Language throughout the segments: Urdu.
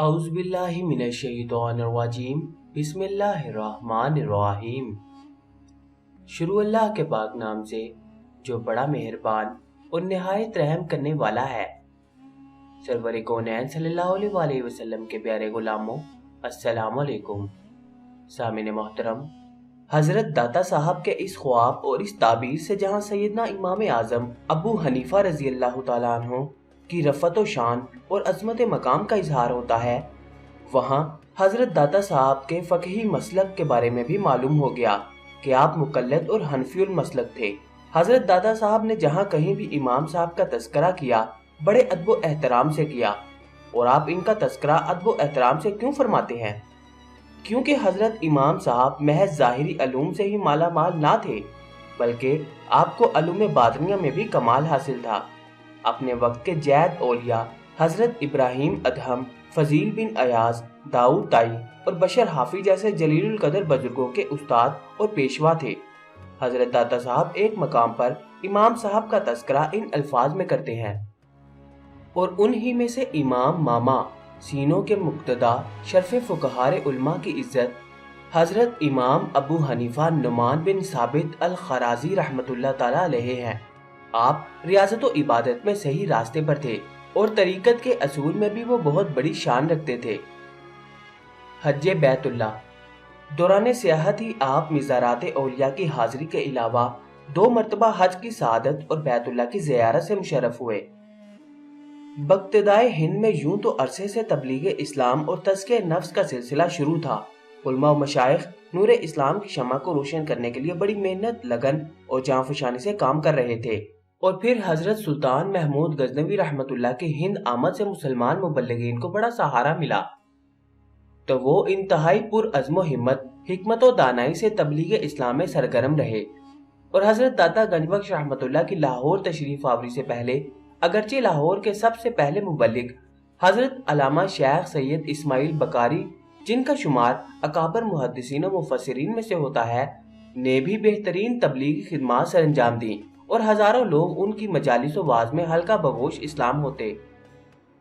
اعوذ باللہ من الشیطان الرجیم بسم اللہ الرحمن الرحیم۔ شروع اللہ کے پاک نام سے جو بڑا مہربان اور نہایت رحم کرنے والا ہے۔ سرور کونین صلی اللہ علیہ وآلہ وسلم کے پیارے غلاموں، السلام علیکم۔ سامعین محترم، حضرت داتا صاحب کے اس خواب اور اس تعبیر سے جہاں سیدنا امام اعظم ابو حنیفہ رضی اللہ تعالیٰ عنہ کی رفعت و شان اور عظمت مقام کا اظہار ہوتا ہے، وہاں حضرت داتا صاحب کے فقہی مسلک کے بارے میں بھی معلوم ہو گیا کہ آپ مقلد اور حنفی المسلک تھے۔ حضرت داتا صاحب نے جہاں کہیں بھی امام صاحب کا تذکرہ کیا بڑے ادب و احترام سے کیا، اور آپ ان کا تذکرہ ادب و احترام سے کیوں فرماتے ہیں؟ کیونکہ حضرت امام صاحب محض ظاہری علوم سے ہی مالا مال نہ تھے، بلکہ آپ کو علوم باطنیہ میں بھی کمال حاصل تھا۔ اپنے وقت کے جید اولیاء حضرت ابراہیم ادہم، فضیل بن ایاز، داؤد طائی اور بشر حافی جیسے جلیل القدر بزرگوں کے استاد اور پیشوا تھے۔ حضرت داتا صاحب ایک مقام پر امام صاحب کا تذکرہ ان الفاظ میں کرتے ہیں: اور انہی میں سے امام ماما سینوں کے مقتدا شرف فقہار علماء کی عزت حضرت امام ابو حنیفہ نعمان بن ثابت الخرازی رحمۃ اللہ تعالیٰ علیہ ہیں۔ آپ ریاضت و عبادت میں صحیح راستے پر تھے اور طریقت کے اصول میں بھی وہ بہت بڑی شان رکھتے تھے۔ حج بیت اللہ، دوران سیاحت ہی آپ مزارات اولیاء کی حاضری کے علاوہ 2 مرتبہ حج کی سعادت اور بیت اللہ کی زیارت سے مشرف ہوئے۔ بابتدائے ہند میں یوں تو عرصے سے تبلیغ اسلام اور تزکیہ نفس کا سلسلہ شروع تھا۔ علماء و مشائخ نور اسلام کی شمع کو روشن کرنے کے لیے بڑی محنت، لگن اور جانفشانی سے کام کر رہے تھے، اور پھر حضرت سلطان محمود غزنوی رحمۃ اللہ کی ہند آمد سے مسلمان مبلغین کو بڑا سہارا ملا، تو وہ انتہائی پر عزم و ہمت، حکمت و دانائی سے تبلیغ اسلام میں سرگرم رہے۔ اور حضرت داتا گنج بخش رحمۃ اللہ کی لاہور تشریف آوری سے پہلے، اگرچہ لاہور کے سب سے پہلے مبلغ حضرت علامہ شیخ سید اسماعیل بکاری، جن کا شمار اکابر محدثین و مفسرین میں سے ہوتا ہے، نے بھی بہترین تبلیغی خدمات سر انجام دیں، اور ہزاروں لوگ ان کی مجالس و واعظ میں حلقہ بگوش اسلام ہوتے،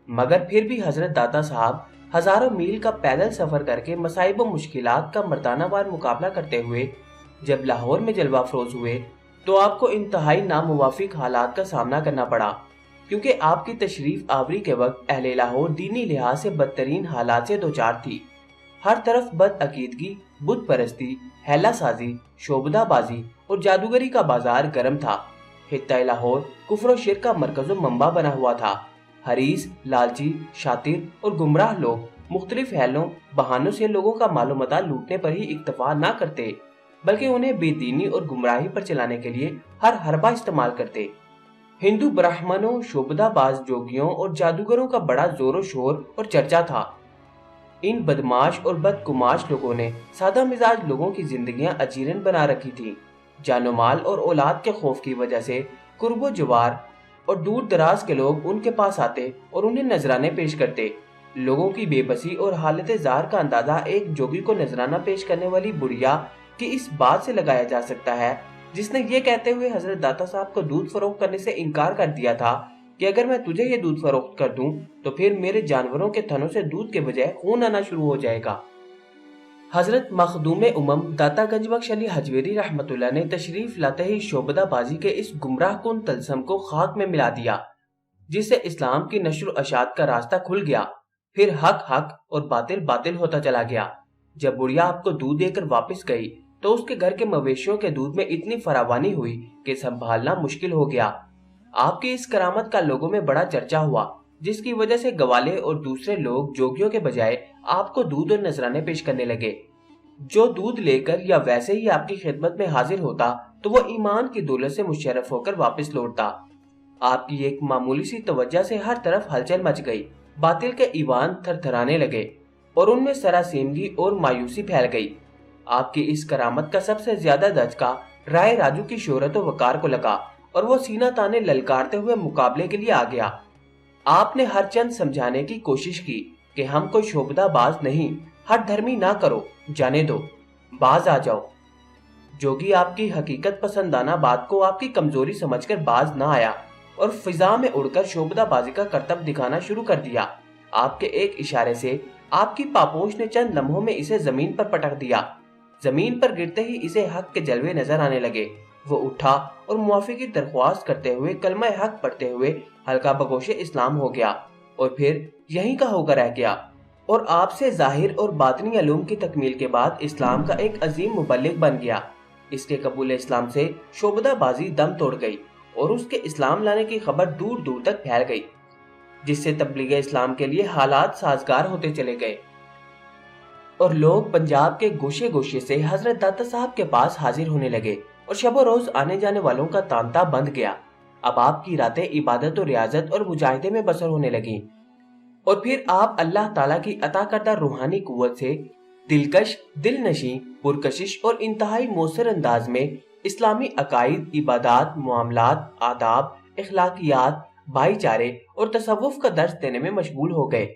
مگر پھر بھی حضرت داتا صاحب ہزاروں میل کا پیدل سفر کر کے مصائب و مشکلات کا مردانہ وار مقابلہ کرتے ہوئے جب لاہور میں جلوہ افروز ہوئے تو آپ کو انتہائی ناموافق حالات کا سامنا کرنا پڑا، کیونکہ آپ کی تشریف آوری کے وقت اہل لاہور دینی لحاظ سے بدترین حالات سے دوچار تھی۔ ہر طرف بد عقیدگی، بت پرستی، ہیلا سازی، شعبدہ بازی اور جادوگری کا بازار گرم تھا۔ خطہ لاہور کفر و شرک کا مرکز و منبع بنا ہوا تھا۔ حریص، لالچی، شاطر اور گمراہ لوگ مختلف حیلوں بہانوں سے لوگوں کا مال و متاع لوٹنے پر ہی اکتفا نہ کرتے، بلکہ انہیں بے دینی اور گمراہی پر چلانے کے لیے ہر حربہ استعمال کرتے۔ ہندو برہمنوں، شعبدہ باز جوگیوں اور جادوگروں کا بڑا زور و شور اور چرچا تھا۔ ان بدماش اور بدگماش لوگوں نے سادہ مزاج لوگوں کی زندگیاں اجیرن بنا رکھی تھیں۔ جان و مال اور اولاد کے خوف کی وجہ سے قرب و جوار اور دور دراز کے لوگ ان کے پاس آتے اور انہیں نذرانے پیش کرتے۔ لوگوں کی بے بسی اور حالت زار کا اندازہ ایک جوگی کو نذرانہ پیش کرنے والی بڑھیا کی اس بات سے لگایا جا سکتا ہے جس نے یہ کہتے ہوئے حضرت داتا صاحب کو دودھ فروخت کرنے سے انکار کر دیا تھا کہ اگر میں تجھے یہ دودھ فروخت کر دوں تو پھر میرے جانوروں کے تھنوں سے دودھ کے بجائے خون آنا شروع ہو جائے گا۔ حضرت مخدوم امم داتا گنج بخش علی حجویری رحمۃ اللہ نے تشریف لاتے ہی شعبدہ بازی کے اس گمراہ کن طلسم کو خاک میں ملا دیا، جس سے اسلام کی نشر و اشاعت کا راستہ کھل گیا۔ پھر حق حق اور باطل باطل ہوتا چلا گیا۔ جب بڑھیا آپ کو دودھ دے کر واپس گئی تو اس کے گھر کے مویشیوں کے دودھ میں اتنی فراوانی ہوئی کہ سنبھالنا مشکل ہو گیا۔ آپ کی اس کرامت کا لوگوں میں بڑا چرچا ہوا، جس کی وجہ سے گوالے اور دوسرے لوگ جوگیوں کے بجائے آپ کو دودھ اور نذرانے پیش کرنے لگے۔ جو دودھ لے کر یا ویسے ہی آپ کی خدمت میں حاضر ہوتا تو وہ ایمان کی دولت سے مشرف ہو کر واپس لوٹتا۔ آپ کی ایک معمولی سی توجہ سے ہر طرف ہلچل مچ گئی، باطل کے ایوان تھر تھرانے لگے اور ان میں سراسیمگی اور مایوسی پھیل گئی۔ آپ کی اس کرامت کا سب سے زیادہ دھچکا رائے راجو کی شہرت و وقار کو لگا اور وہ سینہ تانے للکارتے ہوئے مقابلے کے لیے آ گیا۔ آپ نے ہر چند سمجھانے کی کوشش کی کہ ہم کوئی شعبدہ باز نہیں، ہٹ دھرمی نہ کرو، جانے دو، باز آ جاؤ۔ جوگی آپ کی حقیقت پسندانہ بات کو آپ کی کمزوری سمجھ کر باز نہ آیا اور فضا میں اڑ کر شعبدہ بازی کا کرتب دکھانا شروع کر دیا۔ آپ کے ایک اشارے سے آپ کی پاپوش نے چند لمحوں میں اسے زمین پر پٹک دیا۔ زمین پر گرتے ہی اسے حق کے جلوے نظر آنے لگے۔ وہ اٹھا اور معافی کی درخواست کرتے ہوئے کلمہ حق پڑھتے ہوئے حلقہ بگوش اسلام ہو گیا اور پھر یہیں کا ہو کر رہ گیا، اور آپ سے ظاہر اور باطنی علوم کی تکمیل کے بعد اسلام کا ایک عظیم مبلغ بن گیا۔ اس کے قبول اسلام سے شعبدہ بازی دم توڑ گئی اور اس کے اسلام لانے کی خبر دور دور تک پھیل گئی، جس سے تبلیغ اسلام کے لیے حالات سازگار ہوتے چلے گئے اور لوگ پنجاب کے گوشے گوشے سے حضرت داتا صاحب کے پاس حاضر ہونے لگے اور شب و روز آنے جانے والوں کا تانتا بند گیا۔ اب آپ کی راتیں عبادت و ریاضت اور مجاہدے میں بسر ہونے لگیں، اور پھر آپ اللہ تعالیٰ کی عطا کردہ روحانی قوت سے دلکش، دل نشیں، پرکشش اور انتہائی مؤثر انداز میں اسلامی عقائد، عبادات، معاملات، آداب، اخلاقیات، بھائی چارے اور تصوف کا درس دینے میں مشغول ہو گئے۔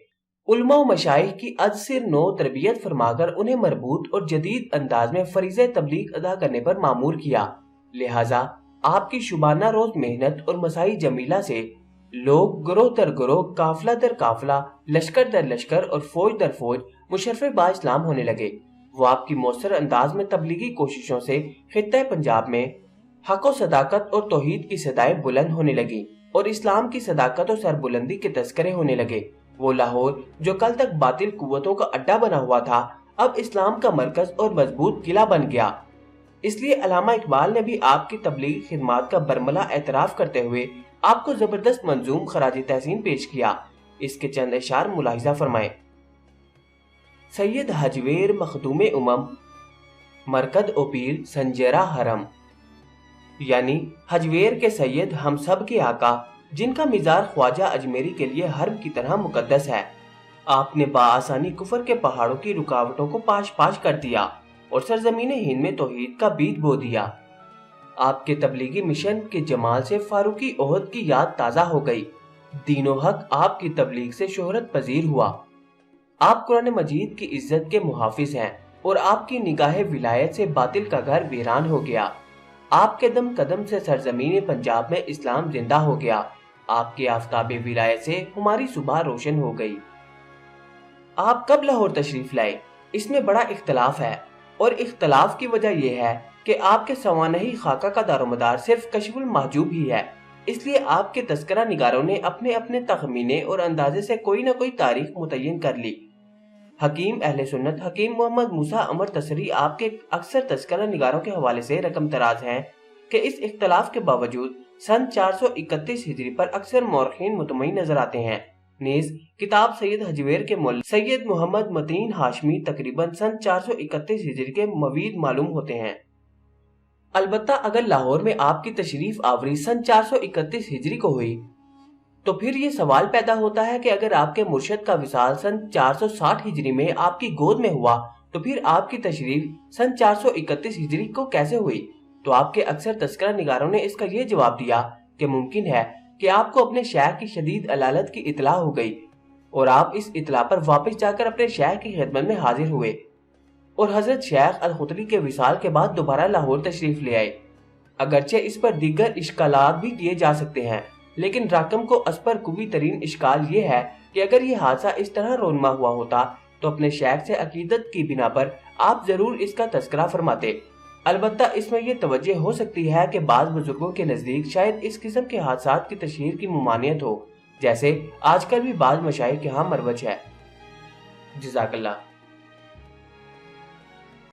علماء و مشائخ کی ازسر نو تربیت فرما کر انہیں مربوط اور جدید انداز میں فریضہ تبلیغ ادا کرنے پر مامور کیا۔ لہٰذا آپ کی شبانہ روز محنت اور مساعی جمیلہ سے لوگ گروہ در گروہ، قافلہ در قافلہ، لشکر در لشکر اور فوج در فوج مشرف با اسلام ہونے لگے۔ وہ آپ کی مؤثر انداز میں تبلیغی کوششوں سے خطہ پنجاب میں حق و صداقت اور توحید کی صدائیں بلند ہونے لگیں اور اسلام کی صداقت و سربلندی کے تذکرے ہونے لگے۔ وہ لاہور جو کل تک باطل قوتوں کا اڈا بنا ہوا تھا، اب اسلام کا مرکز اور مضبوط قلعہ بن گیا۔ اس لیے علامہ اقبال نے بھی آپ کی تبلیغی خدمات کا برملا اعتراف کرتے ہوئے آپ کو زبردست منظوم خراج تحسین پیش کیا۔ اس کے چند اشعار ملاحظہ فرمائیں۔ سید حجویر مخدوم امم، مرکد او پیر سنجیرہ حرم، یعنی حجویر کے سید، ہم سب کے آقا، جن کا مزار خواجہ اجمیری کے لیے حرم کی طرح مقدس ہے۔ آپ نے بآسانی کفر کے پہاڑوں کی رکاوٹوں کو پاش پاش کر دیا اور سرزمین ہند میں توحید کا بیج بو دیا۔ آپ کے تبلیغی مشن کے جمال سے فاروقی عہد کی یاد تازہ ہو گئی۔ دین و حق آپ کی تبلیغ سے شہرت پذیر ہوا۔ آپ قرآن مجید کی عزت کے محافظ ہیں اور آپ کی نگاہ ولایت سے باطل کا گھر ویران ہو گیا۔ آپ کے دم قدم سے سرزمین پنجاب میں اسلام زندہ ہو گیا۔ آپ کے آفتاب ولایت سے ہماری صبح روشن ہو گئی۔ آپ کب لاہور تشریف لائے؟ اس میں بڑا اختلاف ہے، اور اختلاف کی وجہ یہ ہے کہ آپ کے سوانحی خاکہ کا دار و مدار صرف کشف المحجوب ہی ہے۔ اس لیے آپ کے تذکرہ نگاروں نے اپنے اپنے تخمینے اور اندازے سے کوئی نہ کوئی تاریخ متعین کر لی۔ حکیم اہل سنت حکیم محمد موسیٰ عمر تسری آپ کے اکثر تذکرہ نگاروں کے حوالے سے رقم تراز ہیں کہ اس اختلاف کے باوجود سن 431 ہجری پر اکثر مورخین مطمئن نظر آتے ہیں۔ نیز کتاب سید حجویر کے مؤلف سید محمد متین ہاشمی تقریباً سن 431 ہجری کے موید معلوم ہوتے ہیں۔ البتہ اگر لاہور میں آپ کی تشریف آوری سن 431 ہجری کو ہوئی تو پھر یہ سوال پیدا ہوتا ہے کہ اگر آپ کے مرشد کا وصال سن 460 ہجری میں آپ کی گود میں ہوا تو پھر آپ کی تشریف سن 431 ہجری کو کیسے ہوئی؟ تو آپ کے اکثر تذکرہ نگاروں نے اس کا یہ جواب دیا کہ ممکن ہے کہ آپ کو اپنے شیخ کی شدید علالت کی اطلاع ہو گئی اور آپ اس اطلاع پر واپس جا کر اپنے شیخ کی خدمت میں حاضر ہوئے اور حضرت شیخ الخدری کے وصال کے بعد دوبارہ لاہور تشریف لے آئے۔ اگرچہ اس پر دیگر اشکالات بھی کیے جا سکتے ہیں، لیکن راکم کو اس پر قوی ترین اشکال یہ ہے کہ اگر یہ حادثہ اس طرح رونما ہوا ہوتا تو اپنے شیخ سے عقیدت کی بنا پر آپ ضرور اس کا تذکرہ فرماتے۔ البتہ اس میں یہ توجہ ہو سکتی ہے کہ بعض بزرگوں کے نزدیک شاید اس قسم کے حادثات کی تشہیر کی ممانعت ہو، جیسے آج کل بھی بعض مشائخ کے ہاں مروج ہے۔ جزاک اللہ۔